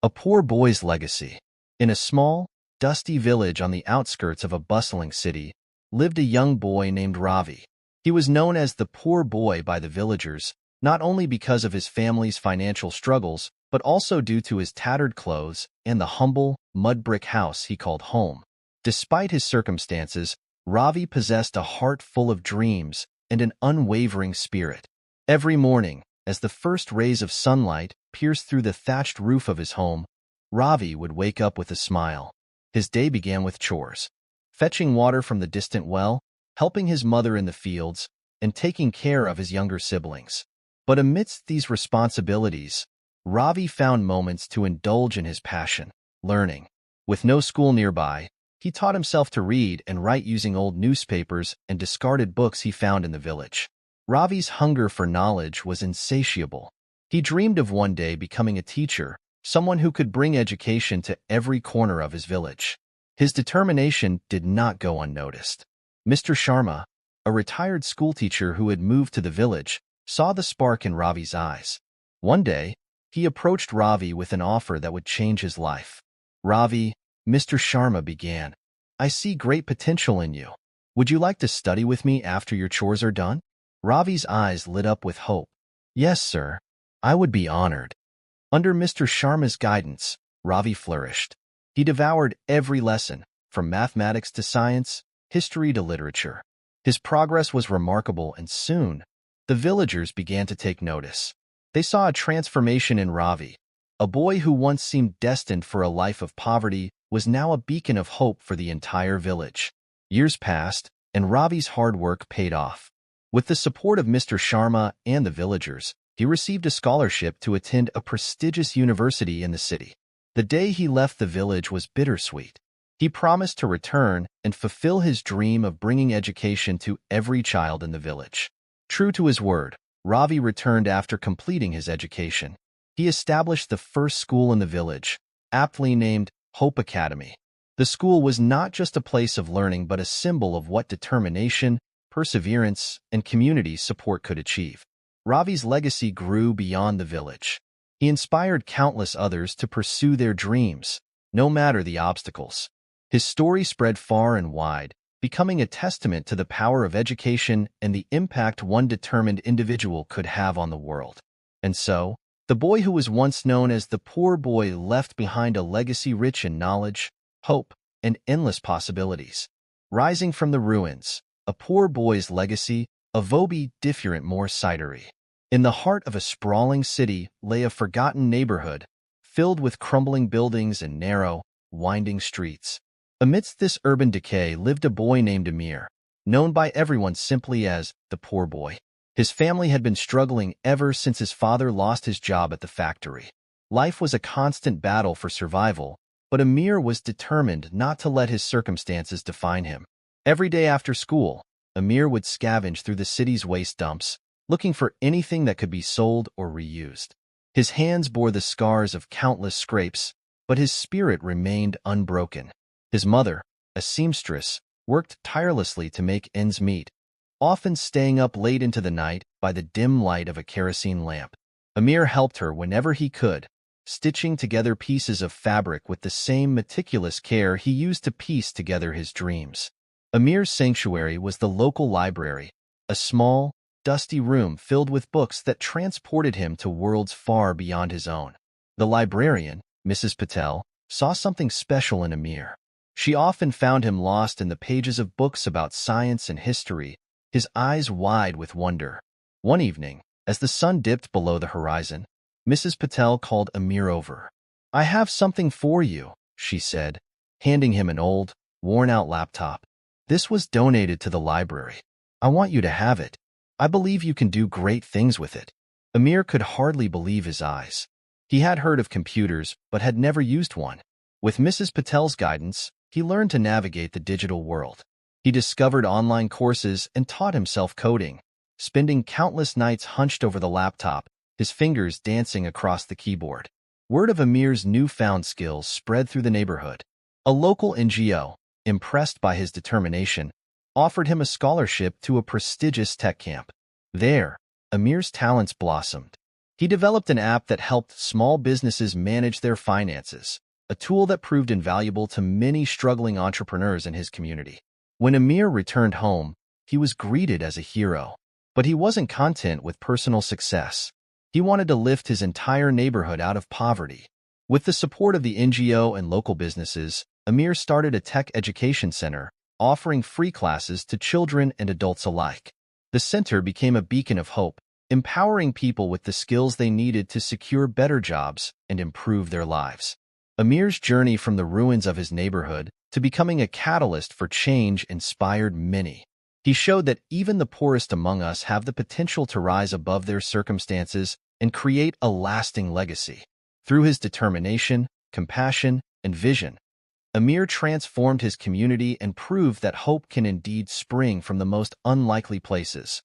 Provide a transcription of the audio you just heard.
A poor boy's legacy. In a small, dusty village on the outskirts of a bustling city, lived a young boy named Ravi. He was known as the poor boy by the villagers, not only because of his family's financial struggles, but also due to his tattered clothes and the humble, mud-brick house he called home. Despite his circumstances, Ravi possessed a heart full of dreams and an unwavering spirit. Every morning, as the first rays of sunlight pierced through the thatched roof of his home, Ravi would wake up with a smile. His day began with chores, fetching water from the distant well, helping his mother in the fields, and taking care of his younger siblings. But amidst these responsibilities, Ravi found moments to indulge in his passion, learning. With no school nearby, he taught himself to read and write using old newspapers and discarded books he found in the village. Ravi's hunger for knowledge was insatiable. He dreamed of one day becoming a teacher, someone who could bring education to every corner of his village. His determination did not go unnoticed. Mr. Sharma, a retired schoolteacher who had moved to the village, saw the spark in Ravi's eyes. One day, he approached Ravi with an offer that would change his life. "Ravi," Mr. Sharma began, "I see great potential in you. Would you like to study with me after your chores are done?" Ravi's eyes lit up with hope. "Yes, sir. I would be honored." Under Mr. Sharma's guidance, Ravi flourished. He devoured every lesson, from mathematics to science, history to literature. His progress was remarkable, and soon, the villagers began to take notice. They saw a transformation in Ravi. A boy who once seemed destined for a life of poverty was now a beacon of hope for the entire village. Years passed, and Ravi's hard work paid off. With the support of Mr. Sharma and the villagers, he received a scholarship to attend a prestigious university in the city. The day he left the village was bittersweet. He promised to return and fulfill his dream of bringing education to every child in the village. True to his word, Ravi returned after completing his education. He established the first school in the village, aptly named Hope Academy. The school was not just a place of learning but a symbol of what determination, perseverance, and community support could achieve. Ravi's legacy grew beyond the village. He inspired countless others to pursue their dreams, no matter the obstacles. His story spread far and wide, becoming a testament to the power of education and the impact one determined individual could have on the world. And so, the boy who was once known as the poor boy left behind a legacy rich in knowledge, hope, and endless possibilities. Rising from the ruins, a poor boy's legacy, a Vobi different more cidery. In the heart of a sprawling city lay a forgotten neighborhood, filled with crumbling buildings and narrow, winding streets. Amidst this urban decay lived a boy named Amir, known by everyone simply as the poor boy. His family had been struggling ever since his father lost his job at the factory. Life was a constant battle for survival, but Amir was determined not to let his circumstances define him. Every day after school, Amir would scavenge through the city's waste dumps, looking for anything that could be sold or reused. His hands bore the scars of countless scrapes, but his spirit remained unbroken. His mother, a seamstress, worked tirelessly to make ends meet, often staying up late into the night by the dim light of a kerosene lamp. Amir helped her whenever he could, stitching together pieces of fabric with the same meticulous care he used to piece together his dreams. Amir's sanctuary was the local library, a small, dusty room filled with books that transported him to worlds far beyond his own. The librarian, Mrs. Patel, saw something special in Amir. She often found him lost in the pages of books about science and history, his eyes wide with wonder. One evening, as the sun dipped below the horizon, Mrs. Patel called Amir over. "I have something for you," she said, handing him an old, worn-out laptop. "This was donated to the library. I want you to have it. I believe you can do great things with it." Amir could hardly believe his eyes. He had heard of computers, but had never used one. With Mrs. Patel's guidance, he learned to navigate the digital world. He discovered online courses and taught himself coding, spending countless nights hunched over the laptop, his fingers dancing across the keyboard. Word of Amir's newfound skills spread through the neighborhood. A local NGO, impressed by his determination, offered him a scholarship to a prestigious tech camp. There, Amir's talents blossomed. He developed an app that helped small businesses manage their finances, a tool that proved invaluable to many struggling entrepreneurs in his community. When Amir returned home, he was greeted as a hero. But he wasn't content with personal success. He wanted to lift his entire neighborhood out of poverty. With the support of the NGO and local businesses, Amir started a tech education center, offering free classes to children and adults alike. The center became a beacon of hope, empowering people with the skills they needed to secure better jobs and improve their lives. Amir's journey from the ruins of his neighborhood to becoming a catalyst for change inspired many. He showed that even the poorest among us have the potential to rise above their circumstances and create a lasting legacy. Through his determination, compassion, and vision, Amir transformed his community and proved that hope can indeed spring from the most unlikely places.